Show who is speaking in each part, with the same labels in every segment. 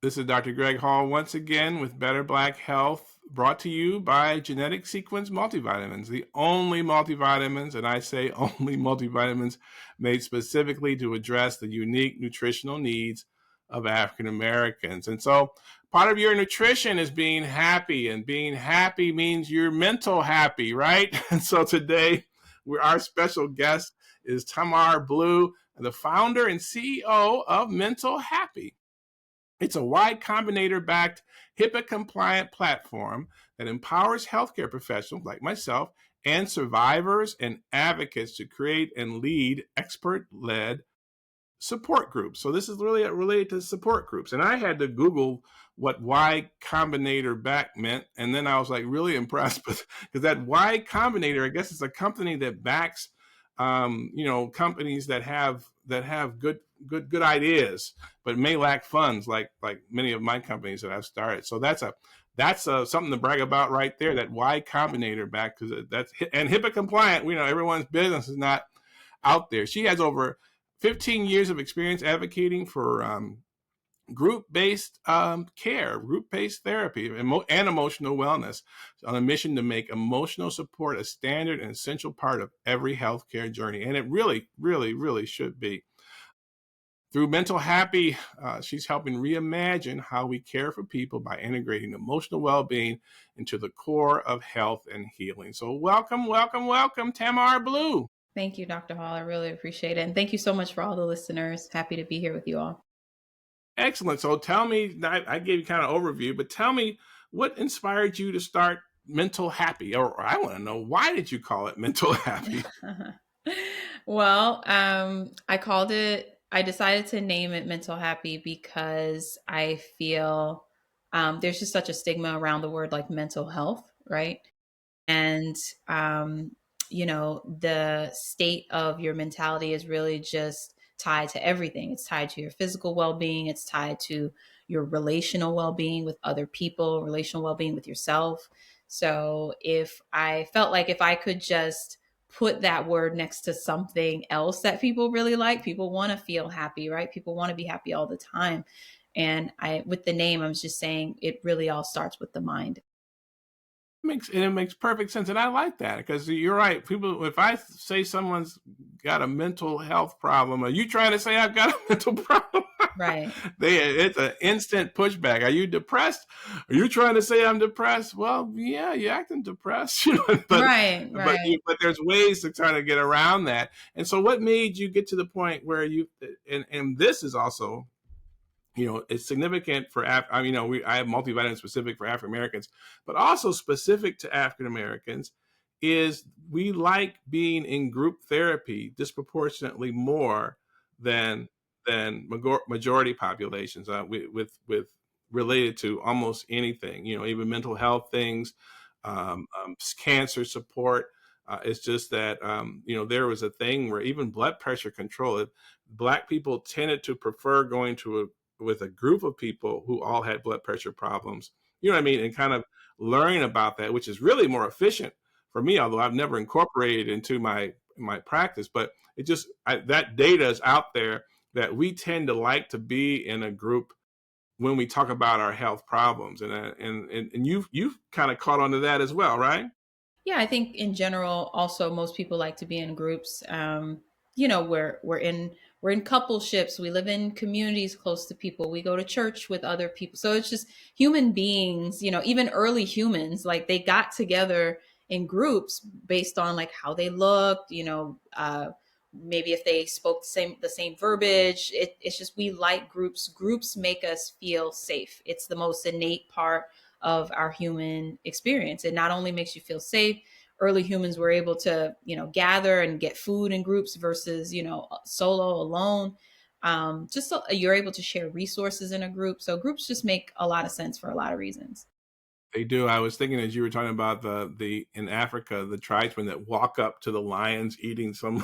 Speaker 1: This is Dr. Greg Hall once again with Better Black Health, brought to you by Genetic Sequence Multivitamins, the only multivitamins, and I say only multivitamins, made specifically to address the unique nutritional needs of African Americans. And so part of your nutrition is being happy, and being happy means you're mental happy, right? And so today, our special guest is Tamar Blue, the founder and CEO of MentalHappy. It's a Y Combinator-backed, HIPAA-compliant platform that empowers healthcare professionals like myself and survivors and advocates to create and lead expert-led support groups. So this is really related to support groups. And I had to Google what Y Combinator-backed meant. And then I was like really impressed with, because that Y Combinator, I guess it's a company that backs, companies that have good ideas, but may lack funds, like many of my companies that I've started. So that's something to brag about right there. That Y Combinator back, because that's and HIPAA compliant. We know everyone's business is not out there. She has over 15 years of experience advocating for group-based care, group-based therapy, and emotional wellness, on a mission to make emotional support a standard and essential part of every healthcare journey. And it really, really, really should be. Through MentalHappy, she's helping reimagine how we care for people by integrating emotional well-being into the core of health and healing. So welcome, welcome, welcome, Tamar Blue.
Speaker 2: Thank you, Dr. Hall. I really appreciate it. And thank you so much for all the listeners. Happy to be here with you all.
Speaker 1: Excellent. So tell me, I gave you kind of overview, but tell me what inspired you to start MentalHappy? Or I want to know, why did you call it MentalHappy?
Speaker 2: Well, I decided to name it MentalHappy because I feel there's just such a stigma around the word like mental health, right? And, the state of your mentality is really just tied to everything. It's tied to your physical well-being. It's tied to your relational well-being with other people, relational well-being with yourself. So if I felt like if I could just put that word next to something else that people really like, people want to feel happy, right? People want to be happy all the time. And with the name, I was just saying it really all starts with the mind.
Speaker 1: It makes perfect sense. And I like that, because you're right. People, if I say someone's got a mental health problem, are you trying to say I've got a mental problem?
Speaker 2: Right.
Speaker 1: It's an instant pushback. Are you depressed? Are you trying to say I'm depressed? Well, yeah, you're acting depressed. But,
Speaker 2: right.
Speaker 1: But there's ways to try to get around that. And so what made you get to the point where and this is also, it's significant for I have multivitamin specific for African Americans, but also specific to African Americans, is we like being in group therapy disproportionately more than majority populations, with related to almost anything, even mental health things, cancer support. It's just that there was a thing where even blood pressure control, Black people tended to prefer going with a group of people who all had blood pressure problems, you know what I mean? And kind of learning about that, which is really more efficient for me, although I've never incorporated it into my practice. But that data is out there that we tend to like to be in a group when we talk about our health problems. And you've kind of caught on to that as well, right?
Speaker 2: Yeah, I think in general, also most people like to be in groups. We're in coupleships. We live in communities close to people. We go to church with other people. So it's just human beings. Even early humans, like they got together in groups based on like how they looked. Maybe if they spoke the same verbiage. It's just we like groups. Groups make us feel safe. It's the most innate part of our human experience. It not only makes you feel safe. Early humans were able to, gather and get food in groups versus, solo, alone. Just so you're able to share resources in a group. So groups just make a lot of sense for a lot of reasons.
Speaker 1: They do. I was thinking as you were talking about in Africa, the tribesmen that walk up to the lions eating some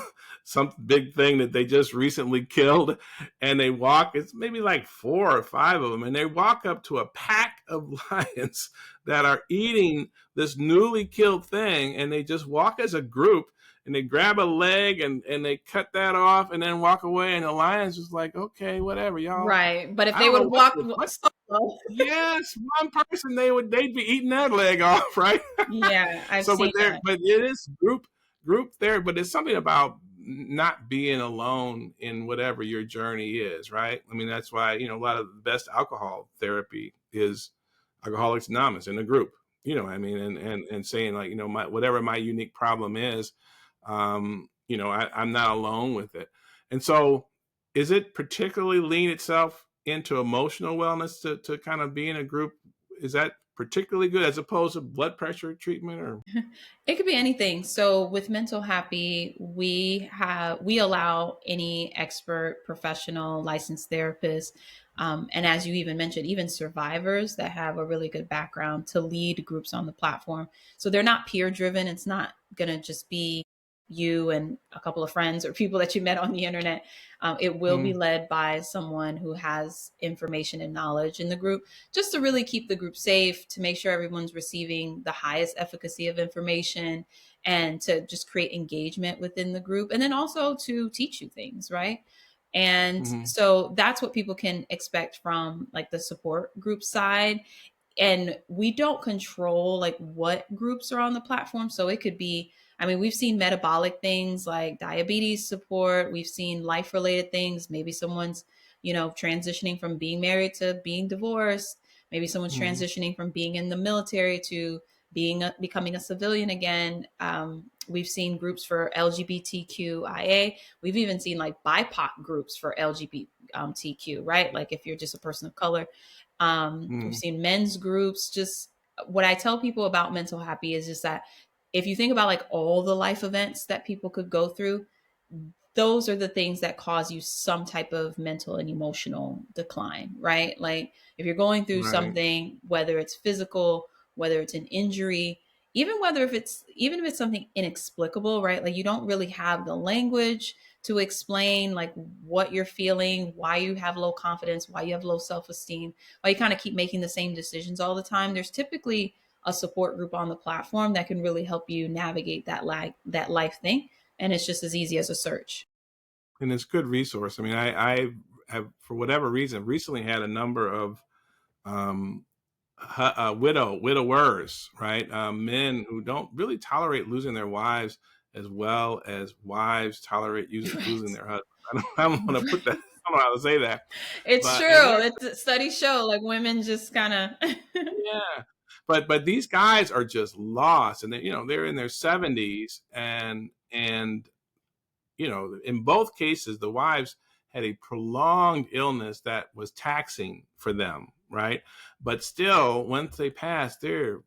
Speaker 1: big thing that they just recently killed, and they walk. It's maybe like 4 or 5 of them, and they walk up to a pack of lions that are eating this newly killed thing, and they just walk as a group. and they grab a leg and they cut that off and then walk away. And the lion's just like, okay, whatever, y'all.
Speaker 2: Right. But if
Speaker 1: I
Speaker 2: they
Speaker 1: don't
Speaker 2: would
Speaker 1: know
Speaker 2: have
Speaker 1: what.
Speaker 2: walked solo.
Speaker 1: Yes, one person they'd be eating that leg off, right?
Speaker 2: Yeah, I've
Speaker 1: So,
Speaker 2: seen that.
Speaker 1: but it is group there, but it's something about not being alone in whatever your journey is, right? I mean, that's why, a lot of the best alcohol therapy is Alcoholics Anonymous in a group, I mean, and saying like, whatever my unique problem is, I'm not alone with it. And so is it particularly lean itself into emotional wellness to kind of be in a group? Is that particularly good as opposed to blood pressure treatment or?
Speaker 2: It could be anything. So with MentalHappy, we allow any expert, professional, licensed therapist, and as you even mentioned, even survivors that have a really good background to lead groups on the platform. So they're not peer driven. It's not going to just be you and a couple of friends or people that you met on the internet. It will be
Speaker 1: Mm,
Speaker 2: led by someone who has information and knowledge in the group, just to really keep the group safe, to make sure everyone's receiving the highest efficacy of information, and to just create engagement within the group. And then also to teach you things, right? And
Speaker 1: mhm,
Speaker 2: so that's what people can expect from like the support group side. And we don't control like what groups are on the platform. So it could be, I mean, we've seen metabolic things like diabetes support. We've seen life related things. Maybe someone's, transitioning from being married to being divorced. Maybe someone's
Speaker 1: mhm,
Speaker 2: transitioning from being in the military to becoming a civilian again. We've seen groups for LGBTQIA. We've even seen like BIPOC groups for LGBTQ, right? Like if you're just a person of color. We've
Speaker 1: mhm.
Speaker 2: seen men's groups. Just what I tell people about MentalHappy is just that if you think about like all the life events that people could go through, those are the things that cause you some type of mental and emotional decline, right? Like if you're going through
Speaker 1: Right.
Speaker 2: something, whether it's physical, whether it's an injury, even if it's something inexplicable, right? Like you don't really have the language to explain like what you're feeling, why you have low confidence, why you have low self-esteem, why you kind of keep making the same decisions all the time. There's typically a support group on the platform that can really help you navigate that life thing, and it's just as easy as a search.
Speaker 1: And it's good resource. I mean, I have, for whatever reason, recently had a number of um, widowers, right? Men who don't really tolerate losing their wives as well as wives tolerate losing
Speaker 2: Right.
Speaker 1: their husbands. I don't want to put that. I don't know how to say that,
Speaker 2: It's
Speaker 1: but and
Speaker 2: true.
Speaker 1: they're
Speaker 2: It's studies show like women just kind of
Speaker 1: yeah, but these guys are just lost, and they're in their 70s, and in both cases, the wives had a prolonged illness that was taxing for them, right? But still, once they pass, they're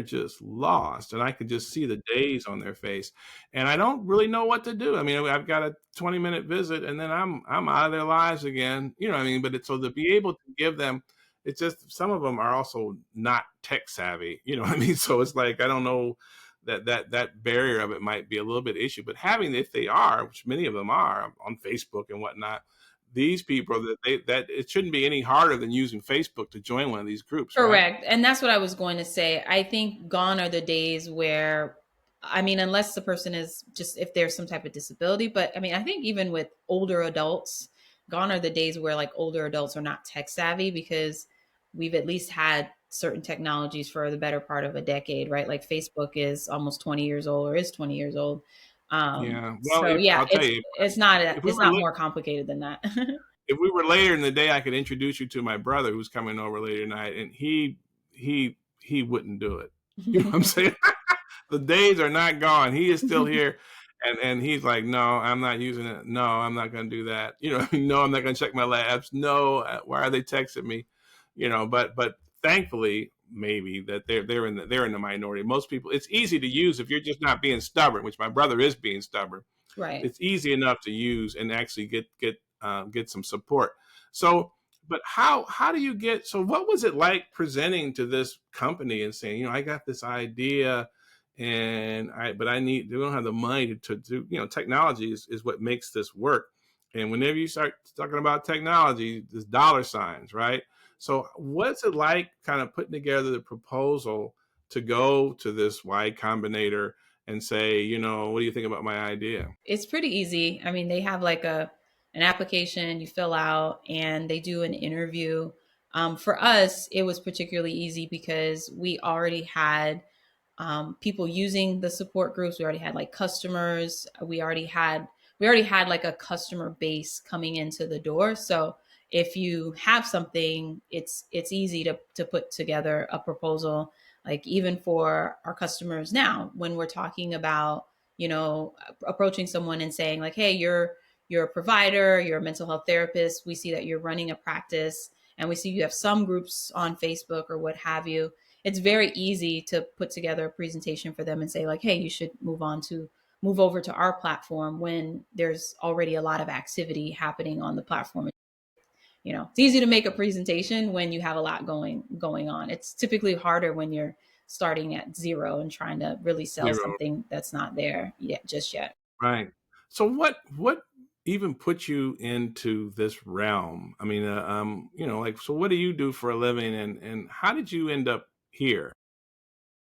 Speaker 1: just lost, and I could just see the days on their face, and I don't really know what to do. I mean, I've got a 20-minute visit, and then I'm out of their lives again. You know what I mean? But it's so to be able to give them, it's just some of them are also not tech savvy. You know what I mean? So it's like I don't know that barrier of it might be a little bit issue, but having if they are, which many of them are on Facebook and whatnot, these people that it shouldn't be any harder than using Facebook to join one of these groups, right?
Speaker 2: correct. And that's what I was going to say. I think gone are the days where, I mean, unless the person is just if there's some type of disability, but I mean, I think even with older adults, gone are the days where like older adults are not tech savvy because we've at least had certain technologies for the better part of a decade, right? Like Facebook is almost 20 years old or is 20 years old.
Speaker 1: Yeah. Well,
Speaker 2: So yeah,
Speaker 1: I'll tell you, if we
Speaker 2: it's
Speaker 1: were
Speaker 2: not more complicated than that.
Speaker 1: if we were later in the day, I could introduce you to my brother who's coming over later tonight, and he wouldn't do it. You know what I'm saying? The days are not gone. He is still here. And he's like, no, I'm not using it. No, I'm not going to do that. No, I'm not going to check my labs. No, why are they texting me? But thankfully, maybe that they're in the minority. Most people, it's easy to use if you're just not being stubborn, which my brother is being stubborn.
Speaker 2: Right.
Speaker 1: It's easy enough to use and actually get some support. So, but how do you get? So, what was it like presenting to this company and saying, I got this idea, and we don't have the money to do. Technology is what makes this work. And whenever you start talking about technology, there's dollar signs, right? So, what's it like, kind of putting together the proposal to go to this Y Combinator? and say, what do you think about my idea?
Speaker 2: It's pretty easy. I mean, they have like an application you fill out, and they do an interview. For us, it was particularly easy because we already had people using the support groups. We already had like customers. We already had like a customer base coming into the door. So if you have something, it's easy to put together a proposal. Like even for our customers now, when we're talking about approaching someone and saying like, hey, you're a provider, you're a mental health therapist. We see that you're running a practice, and we see you have some groups on Facebook or what have you. It's very easy to put together a presentation for them and say like, hey, you should move over to our platform when there's already a lot of activity happening on the platform. It's easy to make a presentation when you have a lot going on. It's typically harder when you're starting at zero and trying to really sell
Speaker 1: Zero.
Speaker 2: something that's not there yet just yet.
Speaker 1: Right. So what even put you into this realm? I mean, like, so what do you do for a living, and how did you end up here?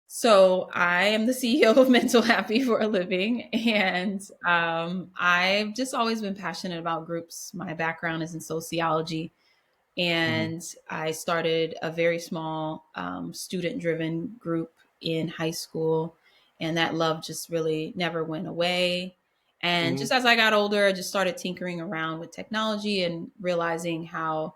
Speaker 2: So I am the CEO of MentalHappy for a living, and I've just always been passionate about groups. My background is in sociology,
Speaker 1: Hmm.
Speaker 2: and I started a very small student-driven group in high school, and that love just really never went away. And
Speaker 1: Hmm.
Speaker 2: just as I got older, I just started tinkering around with technology and realizing how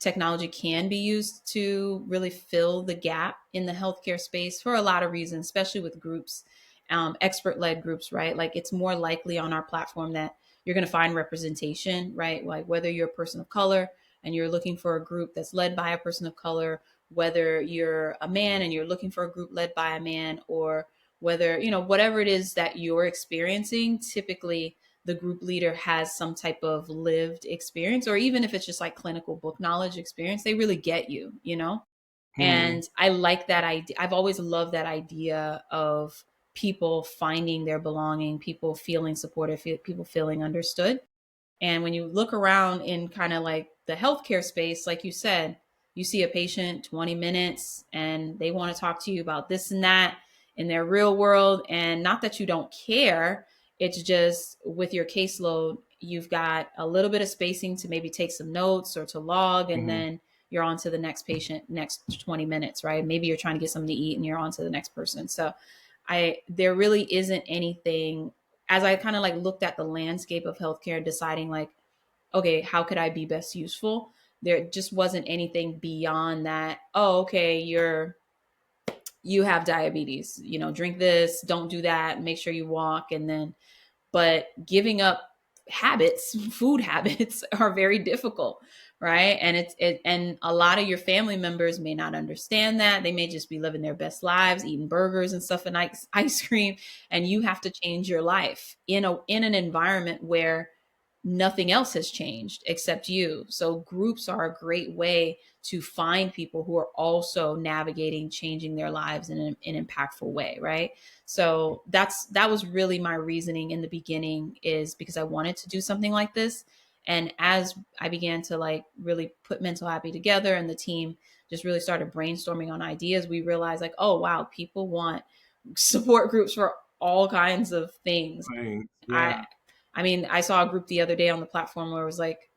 Speaker 2: technology can be used to really fill the gap in the healthcare space for a lot of reasons, especially with groups, expert led groups, right? Like it's more likely on our platform that you're going to find representation, right? Like whether you're a person of color and you're looking for a group that's led by a person of color, whether you're a man and you're looking for a group led by a man, or whether, whatever it is that you're experiencing, typically the group leader has some type of lived experience, or even if it's just like clinical book knowledge experience, they really get you.
Speaker 1: Hmm.
Speaker 2: And I like that idea. I've always loved that idea of people finding their belonging, people feeling supported, people feeling understood. And when you look around in kind of like the healthcare space, like you said, you see a patient 20 minutes and they want to talk to you about this and that in their real world. And not that you don't care, it's just with your caseload, you've got a little bit of spacing to maybe take some notes or to log, and
Speaker 1: Hmm.
Speaker 2: then you're on to the next patient next 20 minutes, right? Maybe you're trying to get something to eat and you're on to the next person. So there really isn't anything, as I kind of like looked at the landscape of healthcare, deciding like, okay, how could I be best useful? There just wasn't anything beyond that. Oh, okay, you have diabetes. Drink this, don't do that, make sure you walk, and then but giving up habits, food habits are very difficult, right? And and a lot of your family members may not understand that. They may just be living their best lives, eating burgers and stuff and ice cream, and you have to change your life in an environment where nothing else has changed except you. So groups are a great way to find people who are also navigating changing their lives in an impactful way, right? So that was really my reasoning in the beginning, is because I wanted to do something like this. And as I began to like really put MentalHappy together and the team just really started brainstorming on ideas, we realized like, oh wow, people want support groups for all kinds of things.
Speaker 1: Thanks.
Speaker 2: I
Speaker 1: Yeah.
Speaker 2: I mean, I saw a group the other day on the platform where it was like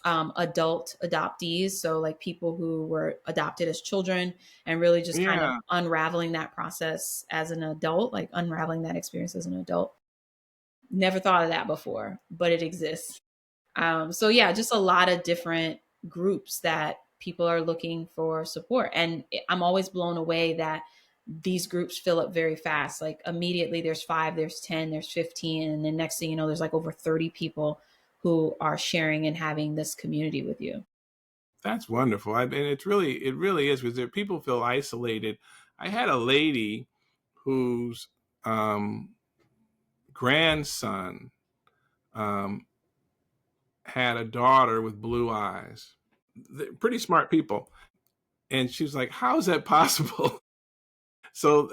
Speaker 2: adult adoptees. So, like people who were adopted as children and really just kind of
Speaker 1: Yeah.
Speaker 2: unraveling that process as an adult, like unraveling that experience as an adult. Never thought of that before, but it exists. So, yeah, just a lot of different groups that people are looking for support. And I'm always blown away that these groups fill up very fast. Like immediately there's 5, there's 10, there's 15. And then next thing you know, there's like over 30 people who are sharing and having this community with you.
Speaker 1: That's wonderful. And it really is, because there people feel isolated. I had a lady whose um, grandson um, had a daughter with blue eyes. They're pretty smart people, and she was like, "How is that possible?" So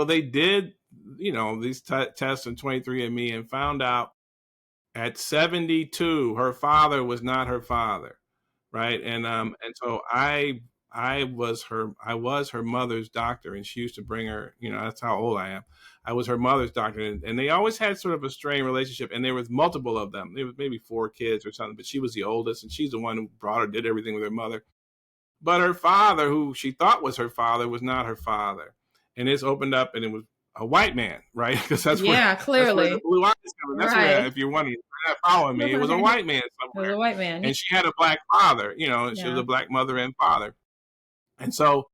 Speaker 1: they did, these tests in 23andMe, and found out at 72 her father was not her father, right? And so I was her mother's doctor, and she used to bring her, that's how old I am. I was her mother's doctor, and they always had sort of a strained relationship, and there was multiple of them. There was maybe 4 kids or something, but she was the oldest, and she's the one who brought her, did everything with her mother. But her father, who she thought was her father, was not her father. And it's opened up, and it was a white man, right? Because
Speaker 2: Yeah,
Speaker 1: that's where the
Speaker 2: clearly.
Speaker 1: blue eyes come in. That's where,
Speaker 2: Right.
Speaker 1: if you're wondering, you're not following me, it was a
Speaker 2: Right.
Speaker 1: white man
Speaker 2: It was a
Speaker 1: somewhere,
Speaker 2: white man.
Speaker 1: and she had a black father. She was
Speaker 2: Yeah.
Speaker 1: a black mother and father, and so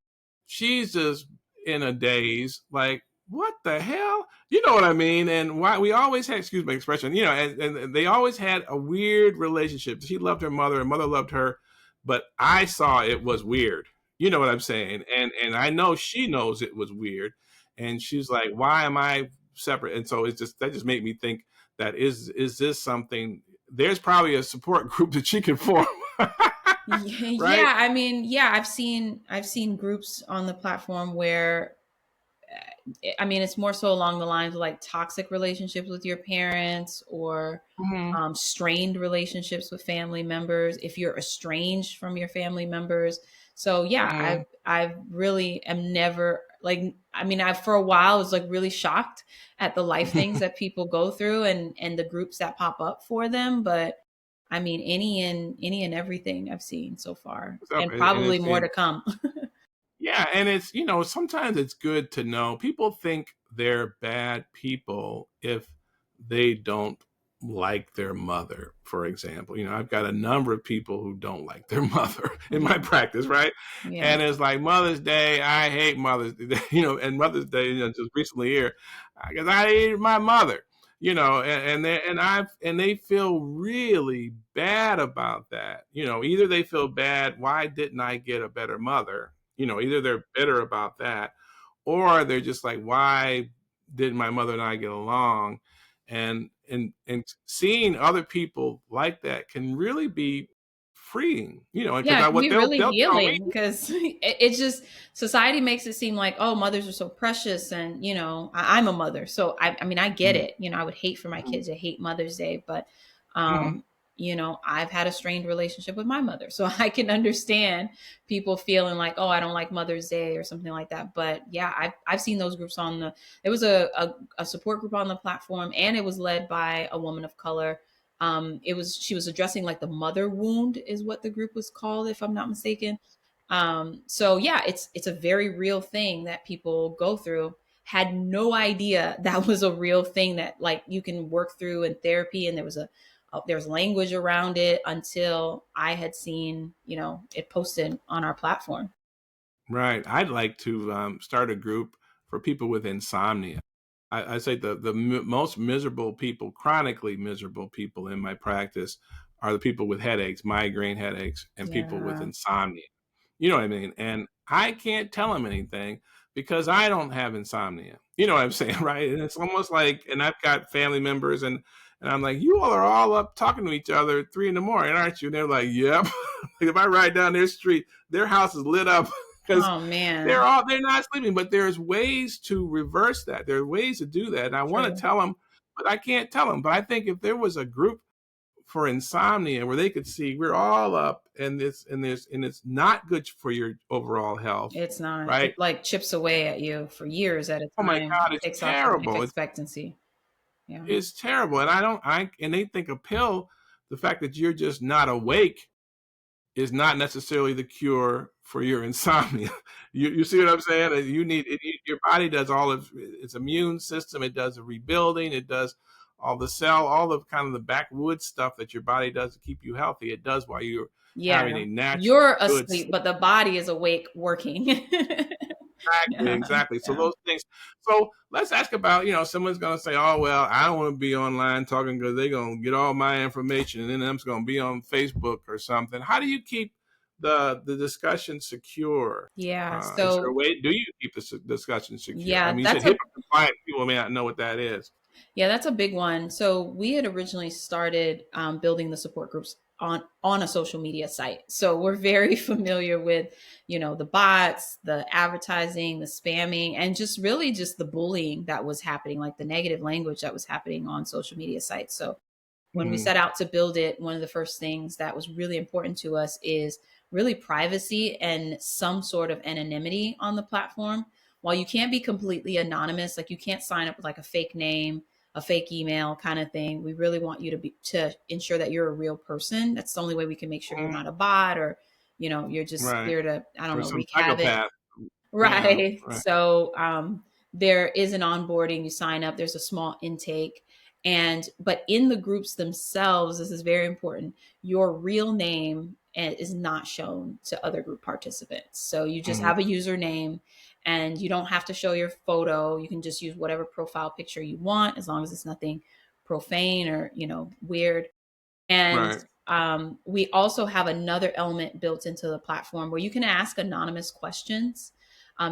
Speaker 1: she's just in a daze, like, what the hell? You know what I mean? And why we always had, excuse my expression, and they always had a weird relationship. She loved her mother, and mother loved her, but I saw it was weird. You know what I'm saying? And I know she knows it was weird. And she's like, why am I separate? And so that just made me think, that is this something, there's probably a support group that she can form. Right?
Speaker 2: Yeah, I mean, yeah, I've seen groups on the platform where I mean, it's more so along the lines of like toxic relationships with your parents, or
Speaker 1: Mm-hmm.
Speaker 2: strained relationships with family members, if you're estranged from your family members. So yeah,
Speaker 1: Mm-hmm.
Speaker 2: I really am never like, I mean, I for a while was like really shocked at the life things that people go through, and the groups that pop up for them. But I mean, any and everything I've seen so far,
Speaker 1: What's up?
Speaker 2: and
Speaker 1: And
Speaker 2: probably
Speaker 1: it's
Speaker 2: more
Speaker 1: and
Speaker 2: to come.
Speaker 1: Yeah, and it's, sometimes it's good to know. People think they're bad people if they don't like their mother, for example. I've got a number of people who don't like their mother in
Speaker 2: Yeah.
Speaker 1: my practice, right?
Speaker 2: Yeah.
Speaker 1: And it's like Mother's Day, I hate Mother's Day, and Mother's Day, just recently here, because I hated my mother. And they feel really bad about that. Either they feel bad, why didn't I get a better mother? Either they're bitter about that, or they're just like, why didn't my mother and I get along? And seeing other people like that can really be freeing, because
Speaker 2: Yeah, it can
Speaker 1: what
Speaker 2: be
Speaker 1: they'll
Speaker 2: really
Speaker 1: they'll tell me.
Speaker 2: healing because it's just society makes it seem like, oh, mothers are so precious, and I'm a mother, so I mean, I get
Speaker 1: Mhm,
Speaker 2: it. I would hate for my
Speaker 1: mhm,
Speaker 2: kids to hate Mother's Day, but
Speaker 1: mhm.
Speaker 2: um, I've had a strained relationship with my mother, so I can understand people feeling like, oh, I don't like Mother's Day or something like that. But yeah, I've seen those groups on the. There was a support group on the platform, and it was led by a woman of color. She was addressing like the mother wound is what the group was called, if I'm not mistaken. So yeah, it's a very real thing that people go through. Had no idea that was a real thing that like you can work through in therapy, and there's language around it until I had seen it posted on our platform.
Speaker 1: Right. I'd like to start a group for people with insomnia. I say the most miserable people, chronically miserable people in my practice, are the people with headaches, migraine headaches, and people with
Speaker 2: Yeah.
Speaker 1: insomnia. You know what I mean? And I can't tell them anything because I don't have insomnia. You know what I'm saying, right? And it's almost like, and I've got family members, and I'm like, you all are all up talking to each other at 3 in the morning, aren't you? And they're like, yep. Like if I ride down their street, their house is lit up because
Speaker 2: Oh man.
Speaker 1: they're not sleeping. But there's ways to reverse that. There are ways to do that. And I want to
Speaker 2: True.
Speaker 1: tell them, but I can't tell them. But I think if there was a group for insomnia where they could see we're all up, and it's not good for your overall health,
Speaker 2: It's not.
Speaker 1: right?
Speaker 2: It like chips away at you for years at a
Speaker 1: Oh my
Speaker 2: time.
Speaker 1: God, it's
Speaker 2: Takes off your life
Speaker 1: terrible.
Speaker 2: expectancy. Yeah.
Speaker 1: It's terrible. And and they think a pill, the fact that you're just not awake, is not necessarily the cure for your insomnia. You see what I'm saying? Your body does all of its immune system. It does the rebuilding. It does all the kind of the backwoods stuff that your body does to keep you healthy. It does while you're having
Speaker 2: Yeah.
Speaker 1: a natural
Speaker 2: You're
Speaker 1: good
Speaker 2: asleep,
Speaker 1: sleep.
Speaker 2: but the body is awake working.
Speaker 1: Exactly,
Speaker 2: Yeah.
Speaker 1: exactly. So
Speaker 2: Yeah.
Speaker 1: those things. So let's ask about, someone's going to say, oh, well, I don't want to be online talking because they're going to get all my information and then I'm just going to be on Facebook or something. How do you keep the discussion secure?
Speaker 2: Yeah.
Speaker 1: Is there a
Speaker 2: So
Speaker 1: way? Do you keep the discussion secure? I
Speaker 2: yeah,
Speaker 1: mean, you said
Speaker 2: that's a
Speaker 1: HIPAA compliant. People may not know what that is.
Speaker 2: Yeah, that's a big one. So we had originally started building the support groups on a social media site. So we're very familiar with, the bots, the advertising, the spamming, and just really just the bullying that was happening, like the negative language that was happening on social media sites. So when we
Speaker 1: Mm-hmm.
Speaker 2: set out to build it, one of the first things that was really important to us is really privacy and some sort of anonymity on the platform. While you can't be completely anonymous, like you can't sign up with like a fake name, a fake email kind of thing. We really want you to ensure that you're a real person. That's the only way we can make sure you're
Speaker 1: Mm,
Speaker 2: not a bot, or you're just
Speaker 1: right.
Speaker 2: there to, I don't
Speaker 1: Or
Speaker 2: know,
Speaker 1: some
Speaker 2: wreak havoc.
Speaker 1: psychopath. Yeah.
Speaker 2: Right.
Speaker 1: Right.
Speaker 2: So there is an onboarding. You sign up. There's a small intake, but in the groups themselves, this is very important. Your real name is not shown to other group participants. So you just
Speaker 1: Mhm.
Speaker 2: have a username, and you don't have to show your photo. You can just use whatever profile picture you want, as long as it's nothing profane or weird. And
Speaker 1: Right.
Speaker 2: we also have another element built into the platform where you can ask anonymous questions.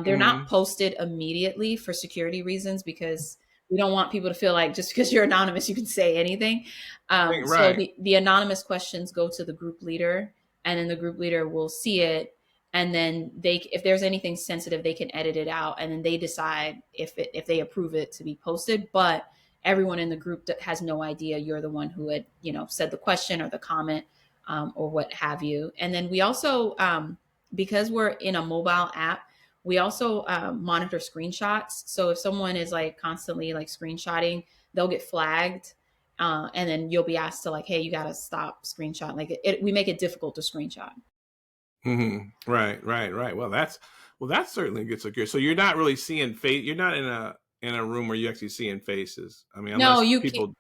Speaker 2: They're not
Speaker 1: Mhm.
Speaker 2: posted immediately for security reasons, because we don't want people to feel like just because you're anonymous, you can say anything. So
Speaker 1: Right.
Speaker 2: the anonymous questions go to the group leader, and then the group leader will see it. And then if there's anything sensitive, they can edit it out, and then they decide if they approve it to be posted. But everyone in the group that has no idea you're the one who had said the question or the comment, or what have you. And then we also, because we're in a mobile app, we also monitor screenshots. So if someone is like constantly like screenshotting, they'll get flagged, and then you'll be asked to, like, hey, you got to stop screenshot. Like we make it difficult to screenshot.
Speaker 1: Mhm. Right. Right. Right. Well, that certainly gets secure. So you're not really seeing face. You're not in a room where you actually seeing faces. I mean,
Speaker 2: No,
Speaker 1: unless
Speaker 2: you can.
Speaker 1: people.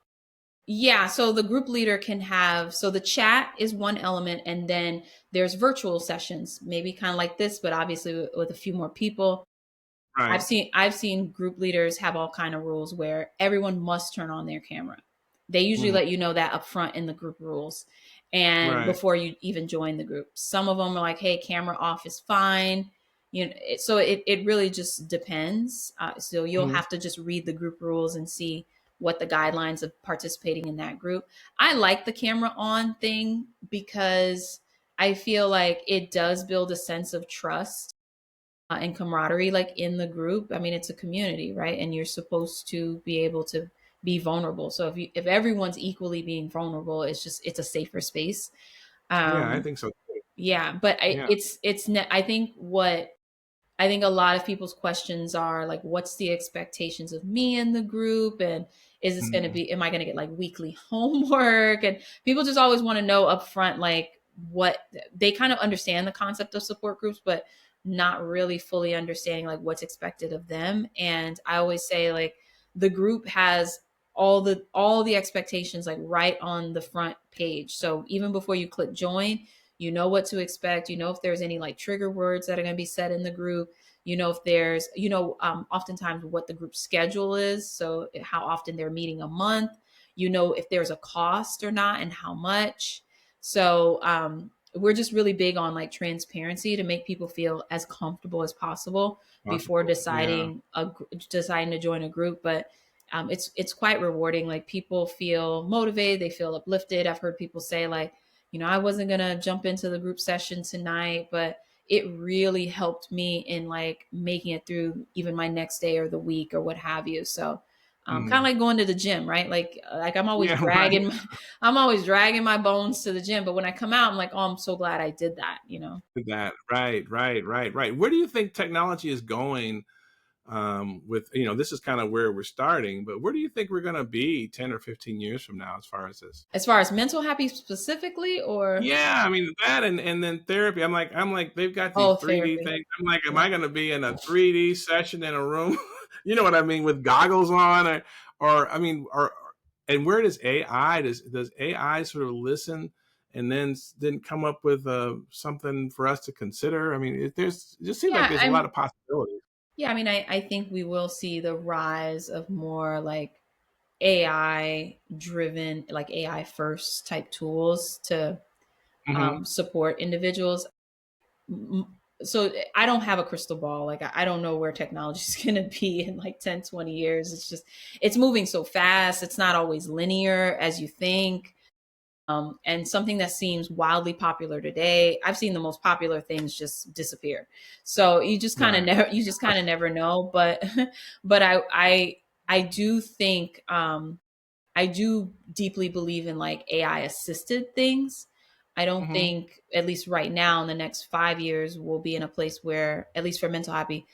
Speaker 2: Yeah, so the group leader can have, so the chat is one element, and then there's virtual sessions, maybe kind of like this, but obviously with a few more people. I've
Speaker 1: Right.
Speaker 2: seen I've seen group leaders have all kind of rules where everyone must turn on their camera. They usually
Speaker 1: Mhm.
Speaker 2: let you know that up front in the group rules, and
Speaker 1: Right.
Speaker 2: before you even join the group. Some of them are like, "Hey, camera off is fine." So it really just depends. So you'll
Speaker 1: Mhm.
Speaker 2: have to just read the group rules and see what the guidelines of participating in that group. I like the camera on thing because I feel like it does build a sense of trust and camaraderie, like in the group. I mean, it's a community, right? And you're supposed to be able to be vulnerable. So if everyone's equally being vulnerable, it's a safer space.
Speaker 1: Yeah, I
Speaker 2: um
Speaker 1: think so too.
Speaker 2: yeah, but
Speaker 1: Yeah.
Speaker 2: I think a lot of people's questions are like, what's the expectations of me in the group? And is this going to
Speaker 1: Mhm.
Speaker 2: be, am I going to get like weekly homework? And people just always want to know up front, like, what they kind of understand the concept of support groups, but not really fully understanding like what's expected of them. And I always say, like, the group has all the expectations like right on the front page. So even before you click join, you know what to expect. You know if there's any like trigger words that are going to be said in the group. You know if there's, oftentimes what the group schedule is. So how often they're meeting a month. You know if there's a cost or not and how much. So we're just really big on like transparency to make people feel as comfortable as possible before
Speaker 1: Possible. Yeah.
Speaker 2: deciding to join a group. But it's quite rewarding. Like people feel motivated, they feel uplifted. I've heard people say like, I wasn't going to jump into the group session tonight, but it really helped me in like making it through even my next day or the week or what have you. So kind of
Speaker 1: Mhm.
Speaker 2: like going to the gym, right? Like
Speaker 1: Yeah. Right.
Speaker 2: I'm always dragging my bones to the gym, but when I come out, I'm like, oh, I'm so glad I did that.
Speaker 1: That. Right. Right. Right. Right. Where do you think technology is going? With this is kind of where we're starting, but where do you think we're going to be 10 or 15 years from now as far as this?
Speaker 2: As far as mental happy specifically, or
Speaker 1: Yeah, I mean that, and then therapy. I'm like they've got these
Speaker 2: oh,
Speaker 1: 3D
Speaker 2: therapy.
Speaker 1: things. I'm like, am
Speaker 2: Yeah.
Speaker 1: I going to be in a 3D session in a room? You know what I mean, with goggles on, or I mean, and where does AI does AI sort of listen and then come up with something for us to consider? I mean, it just seems like
Speaker 2: Yeah,
Speaker 1: there's a lot of possibilities.
Speaker 2: yeah, I mean, I think we will see the rise of more like AI driven, like AI first type tools to
Speaker 1: Hmm.
Speaker 2: support individuals. So I don't have a crystal ball. Like I don't know where technology is going to be in like 10, 20 years. It's moving so fast. It's not always linear as you think. And something that seems wildly popular today, I've seen the most popular things just disappear. So
Speaker 1: Right.
Speaker 2: you just kind of never know. But but I do think I do deeply believe in like AI assisted things. I don't
Speaker 1: Mm-hmm.
Speaker 2: think, at least right now, in the next 5 years, we'll be in a place where, at least for MentalHappy,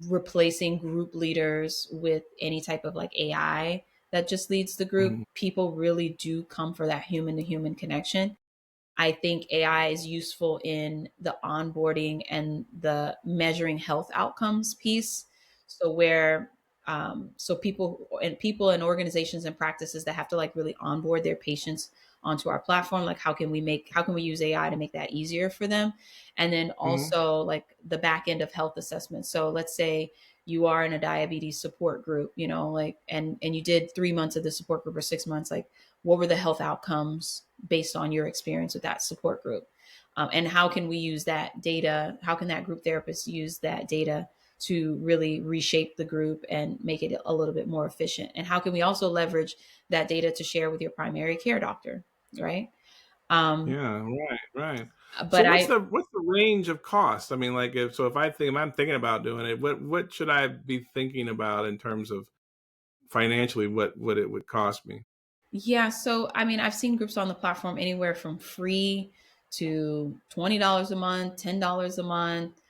Speaker 2: replacing group leaders with any type of like AI that just leads the group.
Speaker 1: Mm-hmm.
Speaker 2: People really do come for that human to human connection. I think AI is useful in the onboarding and the measuring health outcomes piece. So where so people and organizations and practices that have to like really onboard their patients onto our platform, like how can we use AI to make that easier for them? And then
Speaker 1: Mm-hmm.
Speaker 2: also like the back end of health assessment. So let's say you are in a diabetes support group, like and you did 3 months of the support group or 6 months, like what were the health outcomes based on your experience with that support group, and how can we use that data, how can that group therapist use that data to really reshape the group and make it a little bit more efficient, and how can we also leverage that data to share with your primary care doctor, right? um,
Speaker 1: Yeah, right, right. So
Speaker 2: but I
Speaker 1: what's the range of cost? I mean, like if I'm thinking about doing it, what should I be thinking about in terms of financially what it would cost me?
Speaker 2: Yeah, so I mean, I've seen groups on the platform anywhere from free to $20 a month, $10 a month,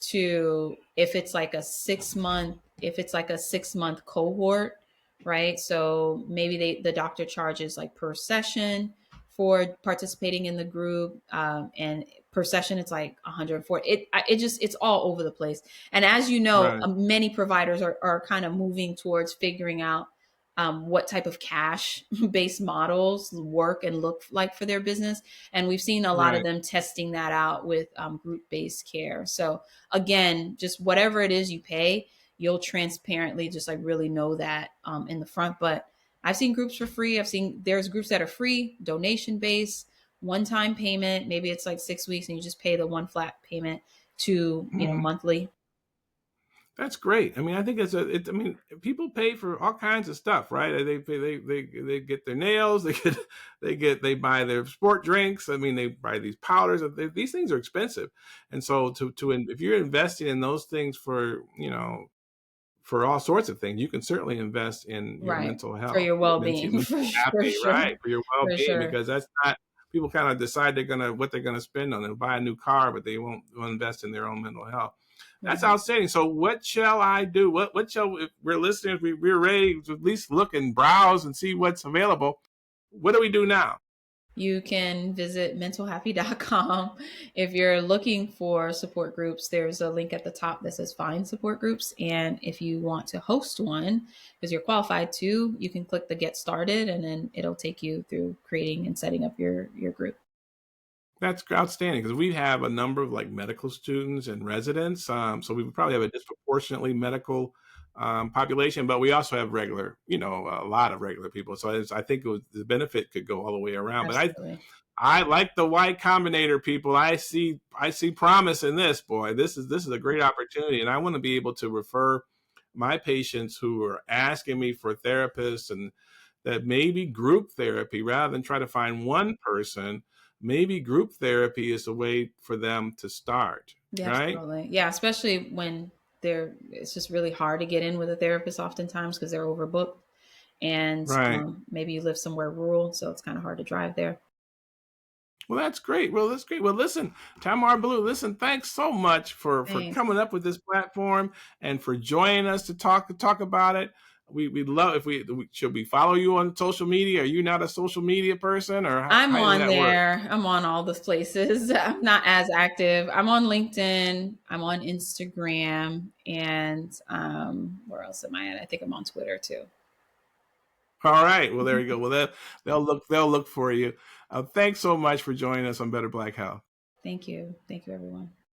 Speaker 2: to if it's like a 6 month cohort, right? So maybe the doctor charges like per session for participating in the group, and per session it's like 140. It's all over the place. And as you know,
Speaker 1: Right,
Speaker 2: many providers are kind of moving towards figuring out what type of cash based models work and look like for their business. And we've seen a lot of
Speaker 1: right.
Speaker 2: them testing that out with group based care. So, again, just whatever it is you pay, you'll transparently just like really know that in the front. But I've seen groups for free. There's groups that are free, donation based, one time payment. Maybe it's like 6 weeks and you just pay the one flat payment to,
Speaker 1: Mhm.
Speaker 2: monthly.
Speaker 1: That's great. I mean, I think I mean, people pay for all kinds of stuff, right? They get their nails, they buy their sport drinks. I mean, they buy these powders. These things are expensive, and so if you're investing in those things for for all sorts of things, you can certainly invest in your
Speaker 2: Right.
Speaker 1: mental
Speaker 2: For
Speaker 1: health,
Speaker 2: your well being,
Speaker 1: mental
Speaker 2: for
Speaker 1: happy,
Speaker 2: sure.
Speaker 1: right? For your well
Speaker 2: For
Speaker 1: being,
Speaker 2: sure.
Speaker 1: because that's not people kind of decide what they're gonna spend on. They'll buy a new car, but they won't invest in their own mental health. That's
Speaker 2: Right.
Speaker 1: outstanding. So, what shall I do? What shall if we're listeners? We're ready to at least look and browse and see what's available. What do we do now?
Speaker 2: You can visit mentalhappy.com. If you're looking for support groups, there's a link at the top that says find support groups. And if you want to host one, because you're qualified to, you can click the get started and then it'll take you through creating and setting up your group.
Speaker 1: That's outstanding because we have a number of like medical students and residents. So we would probably have a disproportionately medical population, but we also have regular, a lot of regular people. So I think the benefit could go all the way around. But
Speaker 2: Absolutely.
Speaker 1: I like the white combinator people. I see promise in this, boy. This is a great opportunity, and I want to be able to refer my patients who are asking me for therapists and that maybe group therapy rather than try to find one person. Maybe group therapy is a way for them to start,
Speaker 2: Yeah,
Speaker 1: right?
Speaker 2: absolutely. Yeah, especially when it's just really hard to get in with a therapist oftentimes because they're overbooked. And
Speaker 1: Right.
Speaker 2: maybe you live somewhere rural, so it's kind of hard to drive there.
Speaker 1: Well, that's great. Well, that's great. Well, listen, Tamar Blue, listen, thanks so much for
Speaker 2: Thanks.
Speaker 1: coming up with this platform and for joining us to talk about it. We'd love if should we follow you on social media? Are you not a social media person, or
Speaker 2: I'm
Speaker 1: how does
Speaker 2: on
Speaker 1: that work?
Speaker 2: there. I'm on all the places. I'm not as active. I'm on LinkedIn. I'm on Instagram. And where else am I at? I think I'm on Twitter too.
Speaker 1: All right. Well, there you go. Well, they'll look for you. Thanks so much for joining us on Better Black Health.
Speaker 2: Thank you. Thank you, everyone.